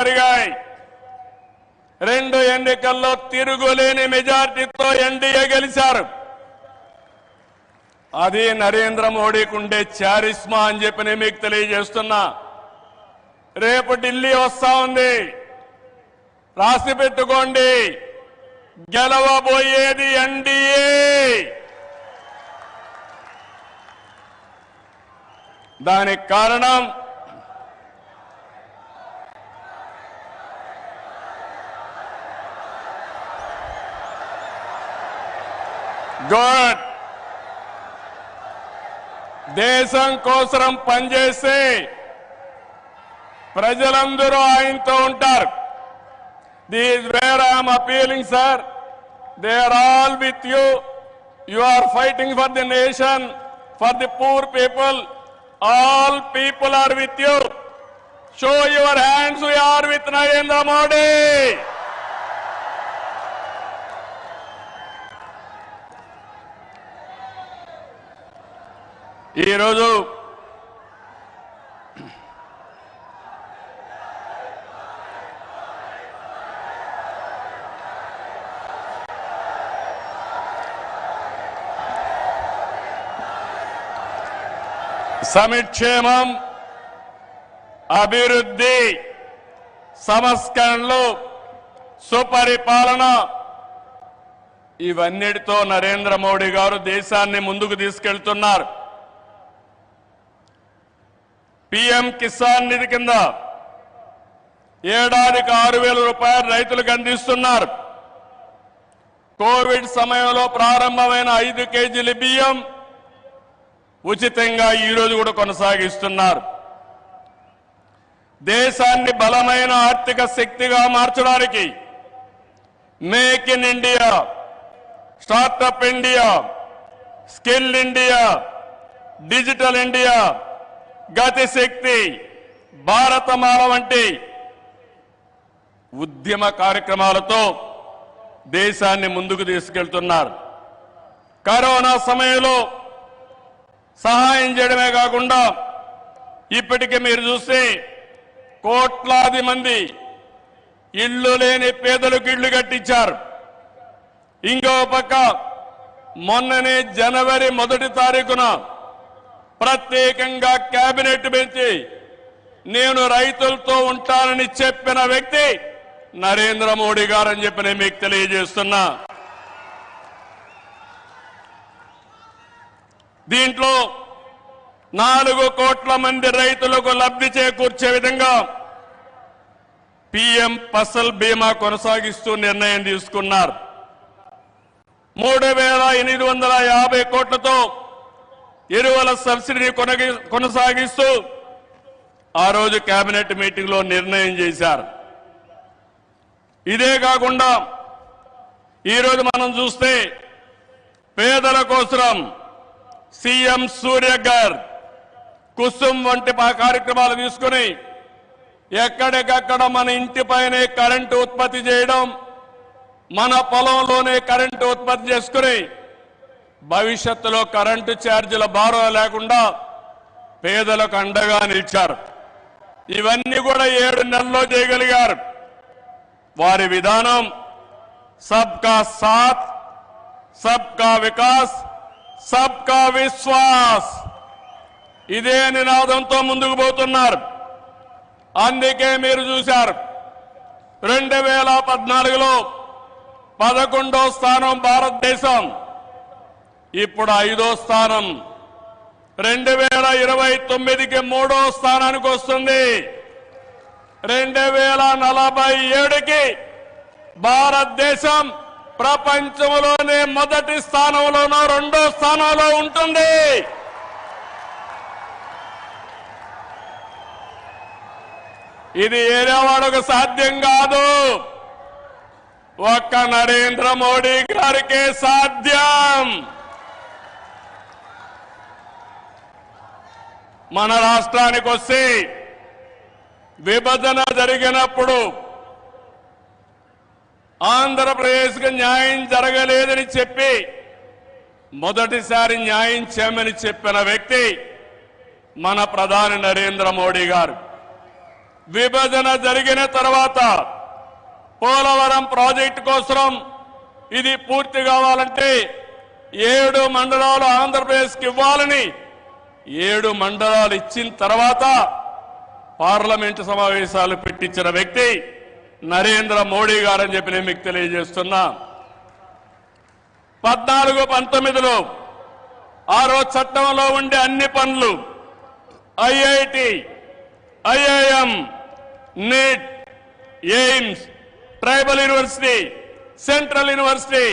జరిగాయి. 2 ఎన్నికల్లో తిరుగులేని మెజార్టీతో ఎన్డీఏ గెలిచారు. అది నరేంద్ర మోడీకి ఉండే చారిస్మా అని చెప్పి నేను మీకు తెలియజేస్తున్నా. రేపు ఢిల్లీ వస్తా ఉంది, రాసి పెట్టుకోండి. గెలవబోయేది ఎన్డీఏ. దానికి కారణం గుడ్, దేశం కోసం పనిచేస్తే ప్రజలందరూ ఆయనతో ఉంటారు. This is where I am appealing, sir. They are all with you. You are fighting for the nation, for the poor people. All people are with you. Show your hands. We are with Narendra Modi. ఈ రోజు సంక్షేమం, అభివృద్ధి, సంస్కరణలు, సుపరిపాలన ఇవన్నిటితో నరేంద్ర మోడీ గారు దేశాన్ని ముందుకు తీసుకెళ్తున్నారు. పీఎం కిసాన్ నిధి కింద ఏడాదికి 6,000 రూపాయలు రైతులకు అందిస్తున్నారు. కోవిడ్ సమయంలో ప్రారంభమైన 5 కేజీల బియ్యం ఉచితంగా ఈ రోజు కూడా కొనసాగిస్తున్నారు. దేశాన్ని బలమైన ఆర్థిక శక్తిగా మార్చడానికి make in India, startup India, skill India, digital India, గతి శక్తి, భారతమాల వంటి ఉద్యమ కార్యక్రమాలతో దేశాన్ని ముందుకు తీసుకెళ్తున్నారు. కరోనా సమయంలో సహాయం చేయడమే కాకుండా ఇప్పటికే మీరు చూస్తే కోట్లాది మంది ఇళ్లు లేని పేదలకు ఇళ్లు కట్టించారు. ఇంకో పక్క మొన్ననే జనవరి 1వ తారీఖున ప్రత్యేకంగా కేబినెట్ పెంచి నేను రైతులతో ఉంటానని చెప్పిన వ్యక్తి నరేంద్ర మోడీ గారని చెప్పి నేను మీకు తెలియజేస్తున్నా. దీంట్లో 4 కోట్ల మంది రైతులకు లబ్ధి చేకూర్చే విధంగా పీఎం ఫసల్ బీమా కొనసాగిస్తూ నిర్ణయం తీసుకున్నారు. 3,850 కోట్లతో ఎరువుల సబ్సిడీని కొనసాగిస్తూ ఆ రోజు కేబినెట్ మీటింగ్ లో నిర్ణయం చేశారు. ఇదే కాకుండా ఈరోజు మనం చూస్తే పేదల కోసం సీఎం సూర్యఘర్, కుసుమ్ వంటి కార్యక్రమాలు తీసుకుని ఎక్కడికక్కడ మన ఇంటిపైనే కరెంటు ఉత్పత్తి చేయడం, మన పొలంలోనే కరెంటు ఉత్పత్తి చేసుకుని భవిష్యత్తులో కరెంటు ఛార్జీల భారం లేకుండా పేదలకు అండగా నిలిచారు. ఇవన్నీ కూడా 7 నెలల్లో చేయగలిగారు. వారి విధానం సబ్కా సాథ్, సబ్కా వికాస్, సబ్కా విశ్వాస్, ఇదే నినాదంతో ముందుకు పోతున్నారు. అందుకే మీరు చూశారు 2014లో 11వ స్థానం భారతదేశం, ఇప్పుడు 5వ స్థానం. 2029కి 3వ స్థానానికి వస్తుంది. 2047కి భారతదేశం ప్రపంచంలోనే మొదటి స్థానంలోనో 2వ స్థానంలో ఉంటుంది. ఇది ఏరేవాడకు సాధ్యం కాదు, ఒక్క నరేంద్ర మోడీ గారికే సాధ్యం. మన రాష్ట్రానికి వస్తే విభజన జరిగినప్పుడు ఆంధ్రప్రదేశ్కు న్యాయం జరగలేదని చెప్పి మొదటిసారి న్యాయం చేయమని చెప్పిన వ్యక్తి మన ప్రధాని నరేంద్ర మోడీ గారు. విభజన జరిగిన తర్వాత పోలవరం ప్రాజెక్టు కోసం ఇది పూర్తి కావాలంటే 7 మండలాలు ఆంధ్రప్రదేశ్కి ఇవ్వాలని 7 మండలాలు ఇచ్చిన తర్వాత పార్లమెంటు సమావేశాలు పెట్టించిన వ్యక్తి నరేంద్ర మోడీ గారని చెప్పి నేను మీకు తెలియజేస్తున్నా. 14-19లో ఆ రోజు చట్టంలో ఉండే అన్ని పనులు IIT, IIM, NEET, AIIMS, tribal university, central university